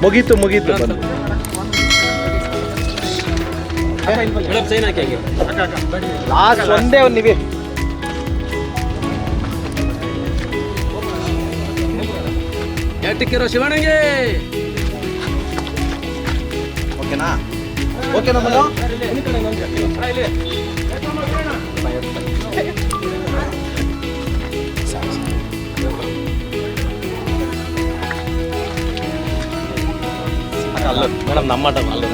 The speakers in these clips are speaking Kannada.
ಮುಗೀತು ಬಂದು ಲಾಸ್ಟ್ ಒಂದೇ ಒಂದು ನೀವೇ ಶಿವಣ್ಣಗೆ ಓಕೆನಾ ಓಕೆನಾ ಮನು ಅಲ್ಲ ಮೇಡಮ್ ನಮ್ಮ ಆಟ ಅಲ್ಲ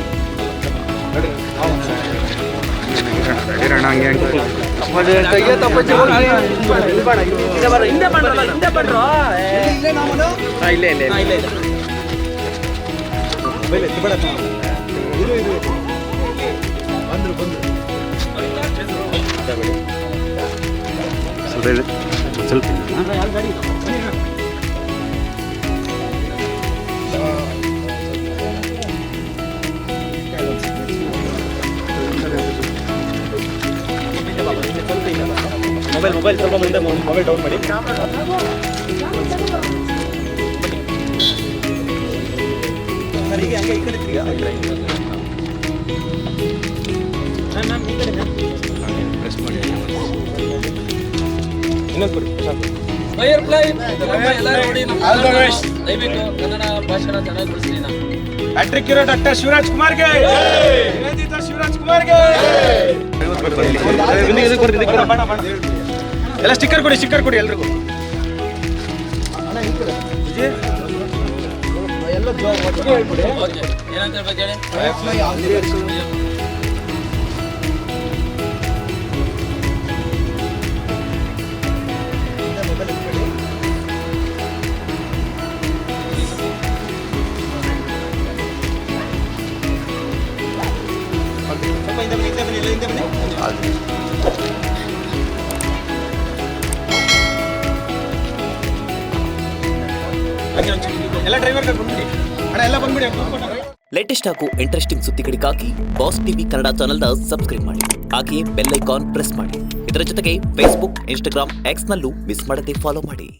ಸ್ವಲ್ಪ ಮೊಬೈಲ್ ಸ್ವಲ್ಪ ಮುಂದೆ ಮೊಬೈಲ್ ಡೌನ್ ಮಾಡಿ ಹೀಗೆ ಹಂಗೆ ಈ ಕಡೆ ಪ್ರೆಸ್ ಮಾಡಿ ಇನ್ನೊಂದು ಕೊಡಿ ಕನ್ನಡ ಭಾಷೆನ ಚೆನ್ನಾಗಿ ಬಳಸ್ತೀನಿ ನಾನು. ಹ್ಯಾಟ್ರಿಕ್ ಇರೋ ಡಾಕ್ಟರ್ ಶಿವರಾಜ್ ಕುಮಾರ್ಗೆ ಶಿವರಾಜ್ ಕುಮಾರ್ಗೆ ಎಲ್ಲ ಸ್ಟಿಕ್ಕರ್ ಕೊಡಿ ಎಲ್ರಿಗೂ ಓಕೆ ಏನಂತ ಹೇಳ್ಬೇಕು ಹೇಳಿ. ಎಲ್ಲ ಡ್ರೈವರ್ ಬಂದ್ಬಿಡಿ ಅಣ್ಣ ಎಲ್ಲ ಬಂದ್ಬಿಡಿ. ಲೇಟೆಸ್ಟ್ ಹಾಗೂ ಇಂಟ್ರೆಸ್ಟಿಂಗ್ ಸುದ್ದಿಗಳಿಗಾಗಿ ಬಾಸ್ ಟಿವಿ ಕನ್ನಡ ಚಾನೆಲ್ನ ಸಬ್ಸ್ಕ್ರೈಬ್ ಮಾಡಿ. ಹಾಗೆಯೇ ಬೆಲ್ ಐಕಾನ್ ಪ್ರೆಸ್ ಮಾಡಿ. ಇದರ ಜೊತೆಗೆ ಫೇಸ್ಬುಕ್, ಇನ್ಸ್ಟಾಗ್ರಾಮ್, ಎಕ್ಸ್ನಲ್ಲೂ ಮಿಸ್ ಮಾಡದೆ ಫಾಲೋ ಮಾಡಿ.